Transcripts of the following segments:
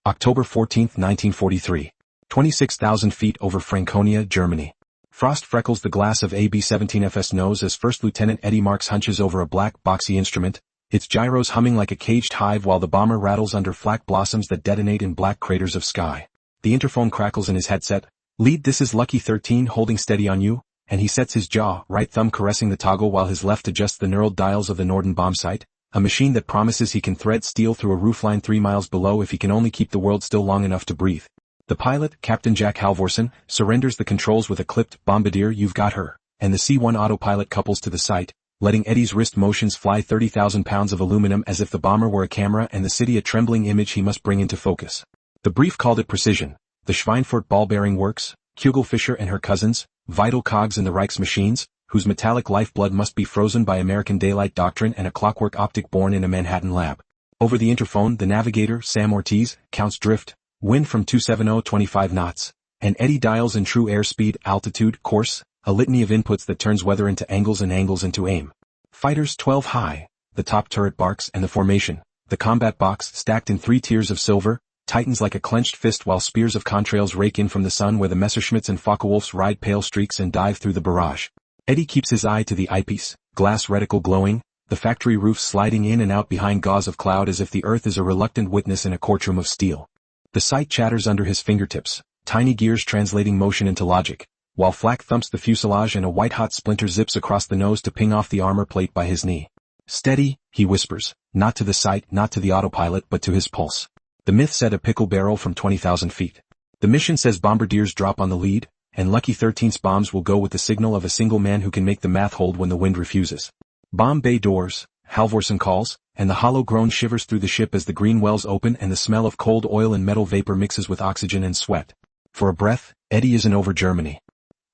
October 14, 1943. 26,000 feet over Franconia, Germany. Frost freckles the glass of a B-17F's nose as First Lieutenant Eddie Marks hunches over a black, boxy instrument, its gyros humming like a caged hive while the bomber rattles under flak blossoms that detonate in black craters of sky. The interphone crackles in his headset. "Lead, this is Lucky 13 holding steady on you," and he sets his jaw, right thumb caressing the toggle while his left adjusts the knurled dials of the Norden bombsight, a machine that promises he can thread steel through a roofline 3 miles below if he can only keep the world still long enough to breathe. The pilot, Captain Jack Halvorsen, surrenders the controls with a clipped "Bombardier, you've got her," and the C-1 autopilot couples to the sight, letting Eddie's wrist motions fly 30,000 pounds of aluminum as if the bomber were a camera and the city a trembling image he must bring into focus. The brief called it precision. The Schweinfurt ball-bearing works, Kugelfischer and her cousins, vital cogs in the Reich's machines, whose metallic lifeblood must be frozen by American daylight doctrine and a clockwork optic born in a Manhattan lab. Over the interphone, the navigator, Sam Ortiz, counts drift, wind from 270 25 knots, and Eddie dials in true airspeed, altitude, course, a litany of inputs that turns weather into angles and angles into aim. Fighters 12 high, the top turret barks and the formation, the combat box stacked in 3 tiers of silver, tightens like a clenched fist while spears of contrails rake in from the sun where the Messerschmitts and Focke-Wulfs ride pale streaks and dive through the barrage. Eddie keeps his eye to the eyepiece, glass reticle glowing, the factory roof sliding in and out behind gauze of cloud as if the earth is a reluctant witness in a courtroom of steel. The sight chatters under his fingertips, tiny gears translating motion into logic, while flak thumps the fuselage and a white-hot splinter zips across the nose to ping off the armor plate by his knee. "Steady," he whispers, not to the sight, not to the autopilot, but to his pulse. The myth said a pickle barrel from 20,000 feet. The mission says bombardiers drop on the lead, and Lucky 13's bombs will go with the signal of a single man who can make the math hold when the wind refuses. "Bomb bay doors," Halvorsen calls, and the hollow groan shivers through the ship as the green wells open and the smell of cold oil and metal vapor mixes with oxygen and sweat. For a breath, Eddie isn't over Germany.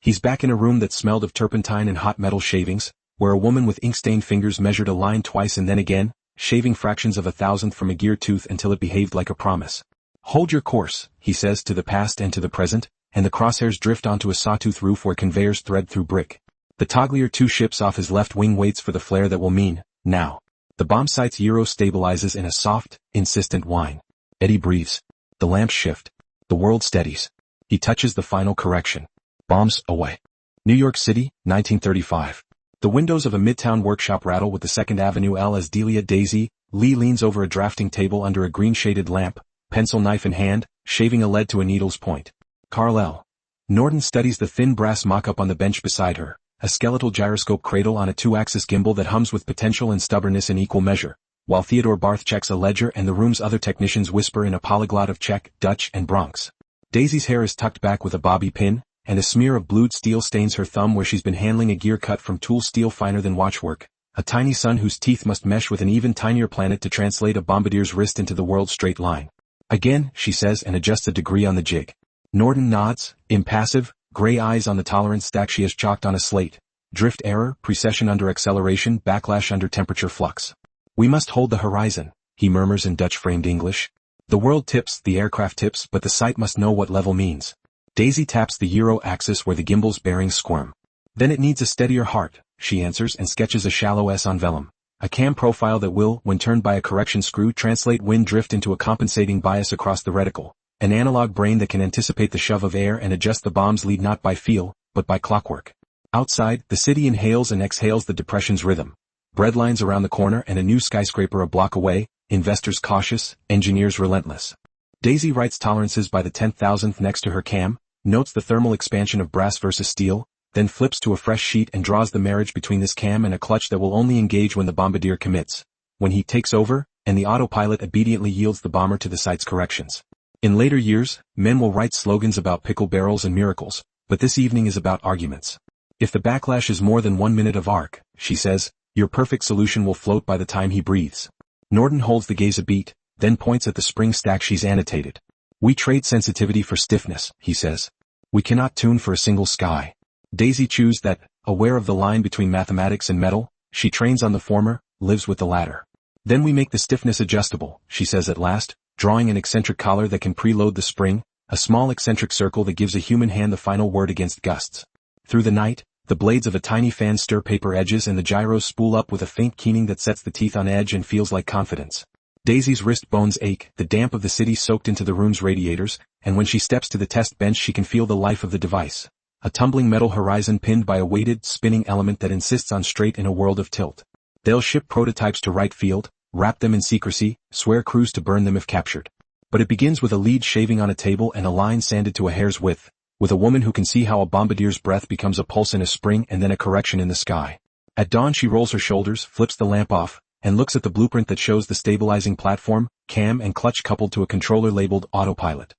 He's back in a room that smelled of turpentine and hot metal shavings, where a woman with ink-stained fingers measured a line twice and then again, shaving fractions of a thousandth from a gear tooth until it behaved like a promise. "Hold your course," he says to the past and to the present, and the crosshairs drift onto a sawtooth roof where conveyors thread through brick. The Toglier 2 ships off his left wing waits for the flare that will mean, now. The bombsight's gyro stabilizes in a soft, insistent whine. Eddie breathes. The lamps shift. The world steadies. He touches the final correction. Bombs away. New York City, 1935. The windows of a midtown workshop rattle with the 2nd Avenue L as Delia Daisy Lee leans over a drafting table under a green-shaded lamp, pencil knife in hand, shaving a lead to a needle's point. Carl L. Norden studies the thin brass mock-up on the bench beside her, a skeletal gyroscope cradle on a 2-axis gimbal that hums with potential and stubbornness in equal measure, while Theodore Barth checks a ledger and the room's other technicians whisper in a polyglot of Czech, Dutch, and Bronx. Daisy's hair is tucked back with a bobby pin, and a smear of blued steel stains her thumb where she's been handling a gear cut from tool steel finer than watchwork, a tiny sun whose teeth must mesh with an even tinier planet to translate a bombardier's wrist into the world's straight line. "Again," she says and adjusts a degree on the jig. Norden nods, impassive, gray eyes on the tolerance stack she has chalked on a slate. Drift error, precession under acceleration, backlash under temperature flux. "We must hold the horizon," he murmurs in Dutch-framed English. "The world tips, the aircraft tips, but the sight must know what level means." Daisy taps the Euro axis where the gimbal's bearings squirm. "Then it needs a steadier heart," she answers and sketches a shallow S on vellum. A cam profile that will, when turned by a correction screw, translate wind drift into a compensating bias across the reticle. An analog brain that can anticipate the shove of air and adjust the bomb's lead not by feel, but by clockwork. Outside, the city inhales and exhales the depression's rhythm. Breadlines around the corner and a new skyscraper a block away, investors cautious, engineers relentless. Daisy writes tolerances by the 10,000th next to her cam, notes the thermal expansion of brass versus steel, then flips to a fresh sheet and draws the marriage between this cam and a clutch that will only engage when the bombardier commits. When he takes over, and the autopilot obediently yields the bomber to the site's corrections. In later years, men will write slogans about pickle barrels and miracles, but this evening is about arguments. "If the backlash is more than 1 minute of arc," she says, "your perfect solution will float by the time he breathes." Norden holds the gaze a beat, then points at the spring stack she's annotated. "We trade sensitivity for stiffness," he says. "We cannot tune for a single sky." Daisy chews that, aware of the line between mathematics and metal, she trains on the former, lives with the latter. "Then we make the stiffness adjustable," she says at last, drawing an eccentric collar that can preload the spring, a small eccentric circle that gives a human hand the final word against gusts. Through the night, the blades of a tiny fan stir paper edges and the gyros spool up with a faint keening that sets the teeth on edge and feels like confidence. Daisy's wrist bones ache, the damp of the city soaked into the room's radiators, and when she steps to the test bench she can feel the life of the device. A tumbling metal horizon pinned by a weighted, spinning element that insists on straight in a world of tilt. They'll ship prototypes to Wright Field, wrap them in secrecy, swear crews to burn them if captured. But it begins with a lead shaving on a table and a line sanded to a hair's width, with a woman who can see how a bombardier's breath becomes a pulse in a spring and then a correction in the sky. At dawn she rolls her shoulders, flips the lamp off, and looks at the blueprint that shows the stabilizing platform, cam and clutch coupled to a controller labeled autopilot.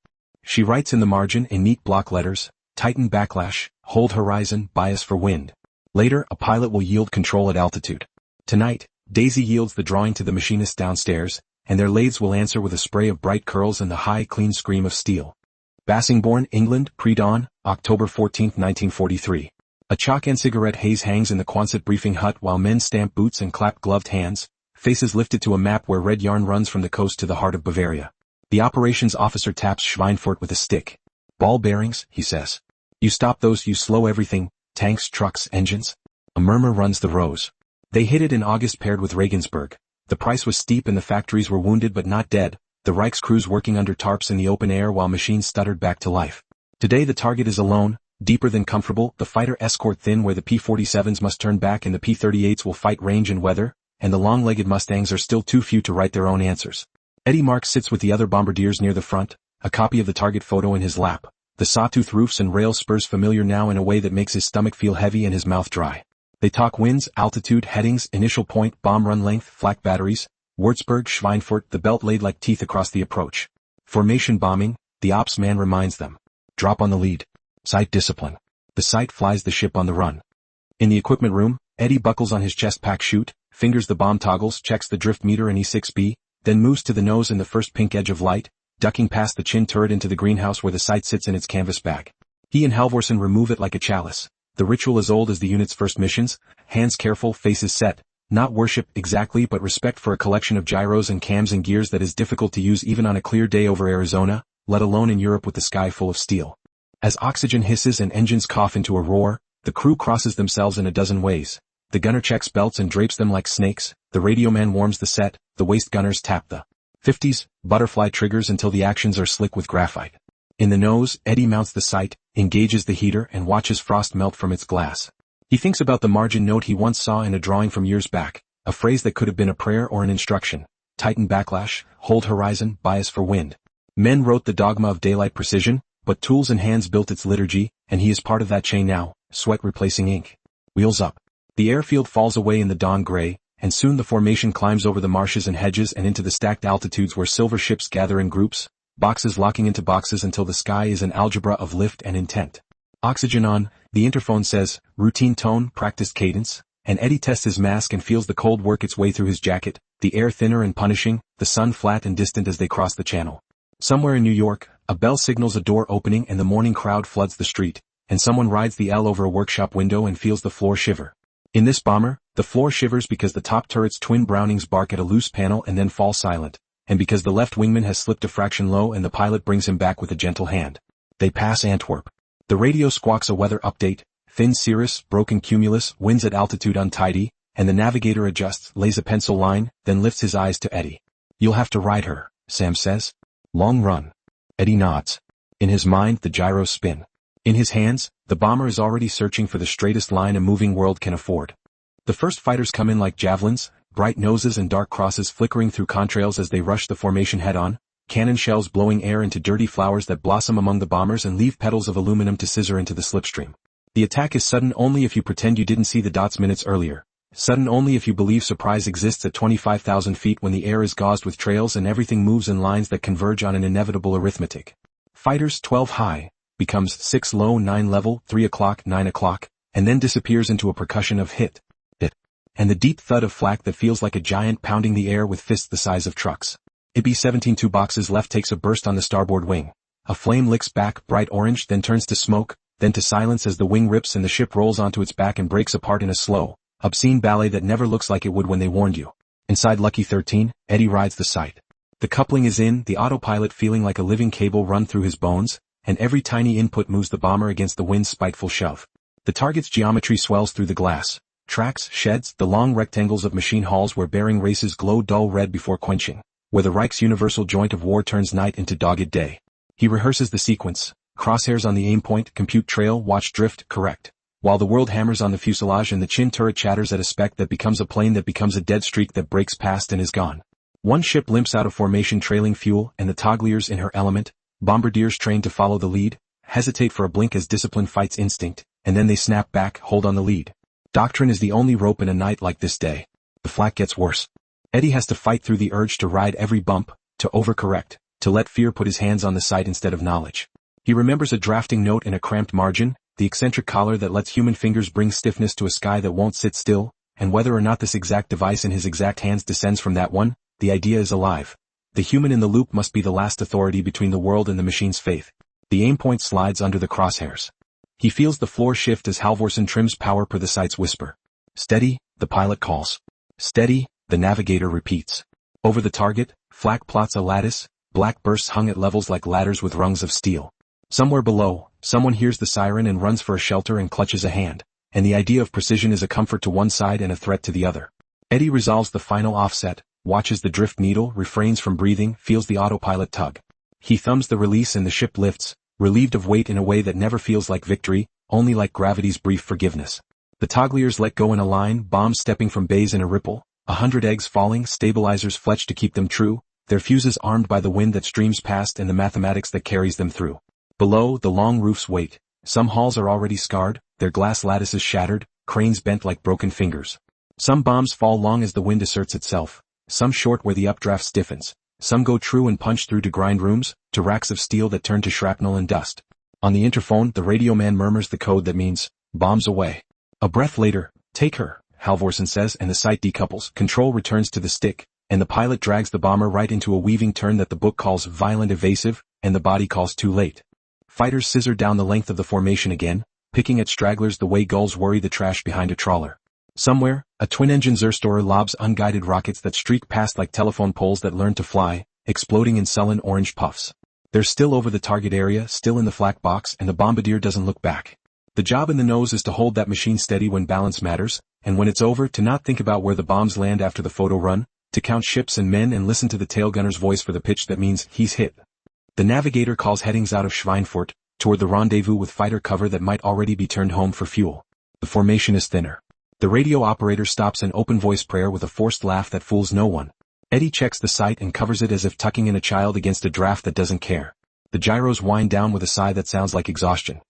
She writes in the margin in neat block letters, Tighten backlash, hold horizon, bias for wind. Later, a pilot will yield control at altitude. Tonight, Daisy yields the drawing to the machinist downstairs, and their lathes will answer with a spray of bright curls and the high, clean scream of steel. Bassingbourn, England, pre-dawn, October 14, 1943. A chalk and cigarette haze hangs in the Quonset briefing hut while men stamp boots and clap gloved hands, faces lifted to a map where red yarn runs from the coast to the heart of Bavaria. The operations officer taps Schweinfurt with a stick. Ball bearings, he says. You stop those, you slow everything, tanks, trucks, engines. A murmur runs the rows. They hit it in August paired with Regensburg. The price was steep and the factories were wounded but not dead, the Reich's crews working under tarps in the open air while machines stuttered back to life. Today the target is alone, deeper than comfortable, the fighter escort thin where the P-47s must turn back and the P-38s will fight range and weather, and the long-legged Mustangs are still too few to write their own answers. Eddie Marks sits with the other bombardiers near the front, a copy of the target photo in his lap. The sawtooth roofs and rail spurs familiar now in a way that makes his stomach feel heavy and his mouth dry. They talk winds, altitude, headings, initial point, bomb run length, flak batteries, Würzburg, Schweinfurt, the belt laid like teeth across the approach. Formation bombing, the ops man reminds them. Drop on the lead. Sight discipline. The sight flies the ship on the run. In the equipment room, Eddie buckles on his chest pack chute, fingers the bomb toggles, checks the drift meter and E6B, then moves to the nose in the first pink edge of light, ducking past the chin turret into the greenhouse where the sight sits in its canvas bag. He and Halvorsen remove it like a chalice. The ritual as old as the unit's first missions, hands careful, faces set, not worship exactly but respect for a collection of gyros and cams and gears that is difficult to use even on a clear day over Arizona, let alone in Europe with the sky full of steel. As oxygen hisses and engines cough into a roar, the crew crosses themselves in a dozen ways. The gunner checks belts and drapes them like snakes, the radio man warms the set, the waist gunners tap the 50s, butterfly triggers until the actions are slick with graphite. In the nose, Eddie mounts the sight, engages the heater and watches frost melt from its glass. He thinks about the margin note he once saw in a drawing from years back, a phrase that could have been a prayer or an instruction. Tighten backlash, hold horizon, bias for wind. Men wrote the dogma of daylight precision, but tools and hands built its liturgy, and he is part of that chain now, sweat replacing ink. Wheels up. The airfield falls away in the dawn gray, and soon the formation climbs over the marshes and hedges and into the stacked altitudes where silver ships gather in groups, boxes locking into boxes until the sky is an algebra of lift and intent. Oxygen on, the interphone says, routine tone, practiced cadence, and Eddie tests his mask and feels the cold work its way through his jacket, the air thinner and punishing, the sun flat and distant as they cross the channel. Somewhere in New York, a bell signals a door opening and the morning crowd floods the street, and someone rides the L over a workshop window and feels the floor shiver. In this bomber, the floor shivers because the top turret's twin Brownings bark at a loose panel and then fall silent, and because the left wingman has slipped a fraction low and the pilot brings him back with a gentle hand. They pass Antwerp. The radio squawks a weather update, thin cirrus, broken cumulus, winds at altitude untidy, and the navigator adjusts, lays a pencil line, then lifts his eyes to Eddie. You'll have to ride her, Sam says. Long run. Eddie nods. In his mind, the gyros spin. In his hands, the bomber is already searching for the straightest line a moving world can afford. The first fighters come in like javelins, bright noses and dark crosses flickering through contrails as they rush the formation head-on, cannon shells blowing air into dirty flowers that blossom among the bombers and leave petals of aluminum to scissor into the slipstream. The attack is sudden only if you pretend you didn't see the dots minutes earlier. Sudden only if you believe surprise exists at 25,000 feet when the air is gauzed with trails and everything moves in lines that converge on an inevitable arithmetic. Fighters 12 high, becomes 6 low 9 level, 3 o'clock 9 o'clock, and then disappears into a percussion of hit, and the deep thud of flak that feels like a giant pounding the air with fists the size of trucks. A B-17 two boxes left takes a burst on the starboard wing. A flame licks back, bright orange, then turns to smoke, then to silence as the wing rips and the ship rolls onto its back and breaks apart in a slow, obscene ballet that never looks like it would when they warned you. Inside Lucky 13, Eddie rides the sight. The coupling is in, the autopilot feeling like a living cable run through his bones, and every tiny input moves the bomber against the wind's spiteful shove. The target's geometry swells through the glass. Tracks, sheds, the long rectangles of machine halls where bearing races glow dull red before quenching. where the Reich's universal joint of war turns night into dogged day. He rehearses the sequence, crosshairs on the aim point, compute trail, watch drift, correct. While the world hammers on the fuselage and the chin turret chatters at a speck that becomes a plane that becomes a dead streak that breaks past and is gone. One ship limps out of formation trailing fuel, and the togliers in her element, bombardiers trained to follow the lead, hesitate for a blink as discipline fights instinct, and then they snap back, hold on the lead. Doctrine is the only rope in a night like this day. The flak gets worse. Eddie has to fight through the urge to ride every bump, to overcorrect, to let fear put his hands on the sight instead of knowledge. He remembers a drafting note in a cramped margin, the eccentric collar that lets human fingers bring stiffness to a sky that won't sit still, and whether or not this exact device in his exact hands descends from that one, the idea is alive. The human in the loop must be the last authority between the world and the machine's faith. The aim point slides under the crosshairs. He feels the floor shift as Halvorsen trims power per the sight's whisper. Steady, the pilot calls. Steady, the navigator repeats. Over the target, flak plots a lattice, black bursts hung at levels like ladders with rungs of steel. Somewhere below, someone hears the siren and runs for a shelter and clutches a hand, and the idea of precision is a comfort to one side and a threat to the other. Eddie resolves the final offset, watches the drift needle, refrains from breathing, feels the autopilot tug. He thumbs the release and the ship lifts, relieved of weight in a way that never feels like victory, only like gravity's brief forgiveness. The togliers let go in a line, bombs stepping from bays in a ripple, 100 eggs falling, stabilizers fletched to keep them true, their fuses armed by the wind that streams past and the mathematics that carries them through. Below, the long roofs wait. Some halls are already scarred, their glass lattices shattered, cranes bent like broken fingers. Some bombs fall long as the wind asserts itself, some short where the updraft stiffens, some go true and punch through to grind rooms, to racks of steel that turn to shrapnel and dust. On the interphone, the radio man murmurs the code that means, bombs away. A breath later, take her, Halvorsen says, and the sight decouples, control returns to the stick, and the pilot drags the bomber right into a weaving turn that the book calls violent evasive, and the body calls too late. Fighters scissor down the length of the formation again, picking at stragglers the way gulls worry the trash behind a trawler. Somewhere, a twin-engine Zerstorer lobs unguided rockets that streak past like telephone poles that learn to fly, exploding in sullen orange puffs. They're still over the target area, still in the flak box, and the bombardier doesn't look back. The job in the nose is to hold that machine steady when balance matters, and when it's over to not think about where the bombs land after the photo run, to count ships and men and listen to the tail gunner's voice for the pitch that means he's hit. The navigator calls headings out of Schweinfurt, toward the rendezvous with fighter cover that might already be turned home for fuel. The formation is thinner. The radio operator stops an open voice prayer with a forced laugh that fools no one. Eddie checks the sight and covers it as if tucking in a child against a draft that doesn't care. The gyros wind down with a sigh that sounds like exhaustion.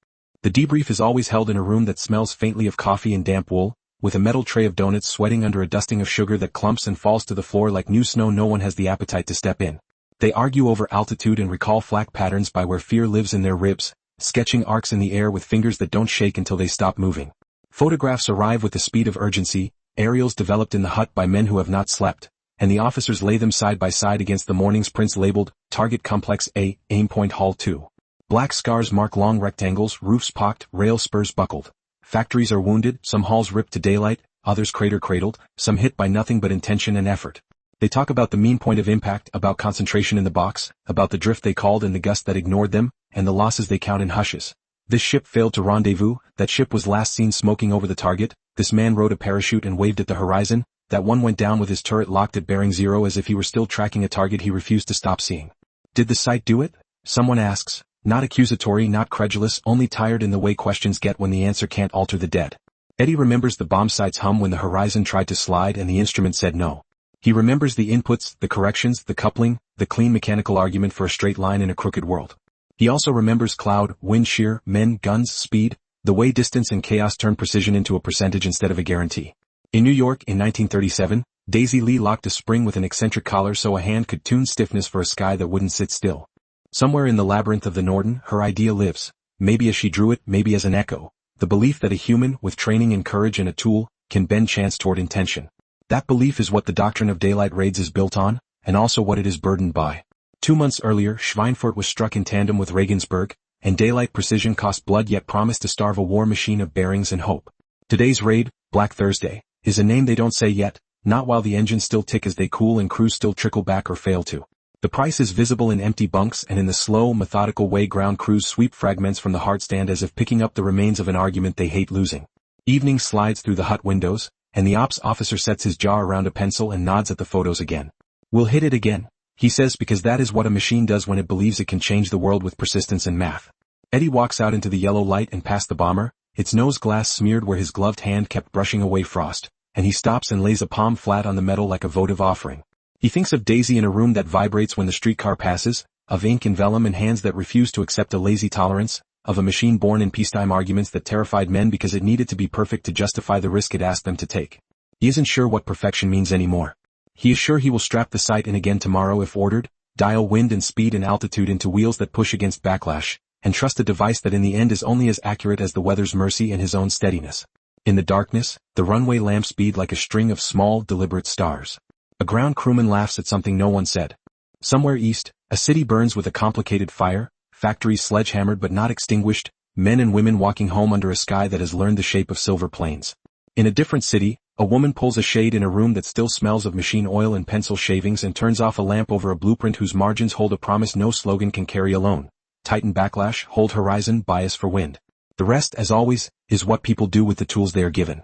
The debrief is always held in a room that smells faintly of coffee and damp wool, with a metal tray of donuts sweating under a dusting of sugar that clumps and falls to the floor like new snow. No one has the appetite to step in. They argue over altitude and recall flak patterns by where fear lives in their ribs, sketching arcs in the air with fingers that don't shake until they stop moving. Photographs arrive with the speed of urgency, aerials developed in the hut by men who have not slept, and the officers lay them side by side against the morning's prints labeled, Target Complex A, Aim Point Hall 2. Black scars mark long rectangles, roofs pocked, rail spurs buckled. Factories are wounded, some halls ripped to daylight, others crater-cradled, some hit by nothing but intention and effort. They talk about the mean point of impact, about concentration in the box, about the drift they called and the gust that ignored them, and the losses they count in hushes. This ship failed to rendezvous, that ship was last seen smoking over the target, this man rode a parachute and waved at the horizon, that one went down with his turret locked at bearing 0 as if he were still tracking a target he refused to stop seeing. Did the sight do it? Someone asks, not accusatory, not credulous, only tired in the way questions get when the answer can't alter the dead. Eddie remembers the bombsight's hum when the horizon tried to slide and the instrument said no. He remembers the inputs, the corrections, the coupling, the clean mechanical argument for a straight line in a crooked world. He also remembers cloud, wind shear, men, guns, speed, the way distance and chaos turn precision into a percentage instead of a guarantee. In New York in 1937, Daisy Lee locked a spring with an eccentric collar so a hand could tune stiffness for a sky that wouldn't sit still. Somewhere in the labyrinth of the Norden, her idea lives, maybe as she drew it, maybe as an echo, the belief that a human, with training and courage and a tool, can bend chance toward intention. That belief is what the doctrine of daylight raids is built on, and also what it is burdened by. 2 months earlier, Schweinfurt was struck in tandem with Regensburg, and daylight precision cost blood yet promised to starve a war machine of bearings and hope. Today's raid, Black Thursday, is a name they don't say yet, not while the engines still tick as they cool and crews still trickle back or fail to. The price is visible in empty bunks and in the slow, methodical way ground crews sweep fragments from the hardstand as if picking up the remains of an argument they hate losing. Evening slides through the hut windows, and the ops officer sets his jaw around a pencil and nods at the photos again. We'll hit it again. He says because that is what a machine does when it believes it can change the world with persistence and math. Eddie walks out into the yellow light and past the bomber, its nose glass smeared where his gloved hand kept brushing away frost, and he stops and lays a palm flat on the metal like a votive offering. He thinks of Daisy in a room that vibrates when the streetcar passes, of ink and vellum and hands that refuse to accept a lazy tolerance, of a machine born in peacetime arguments that terrified men because it needed to be perfect to justify the risk it asked them to take. He isn't sure what perfection means anymore. He is sure he will strap the sight in again tomorrow if ordered, dial wind and speed and altitude into wheels that push against backlash, and trust a device that in the end is only as accurate as the weather's mercy and his own steadiness. In the darkness, the runway lamps bead like a string of small, deliberate stars. A ground crewman laughs at something no one said. Somewhere east, a city burns with a complicated fire, factories sledgehammered but not extinguished, men and women walking home under a sky that has learned the shape of silver planes. In a different city, a woman pulls a shade in a room that still smells of machine oil and pencil shavings and turns off a lamp over a blueprint whose margins hold a promise no slogan can carry alone. Tighten backlash, hold horizon, bias for wind. The rest, as always, is what people do with the tools they are given.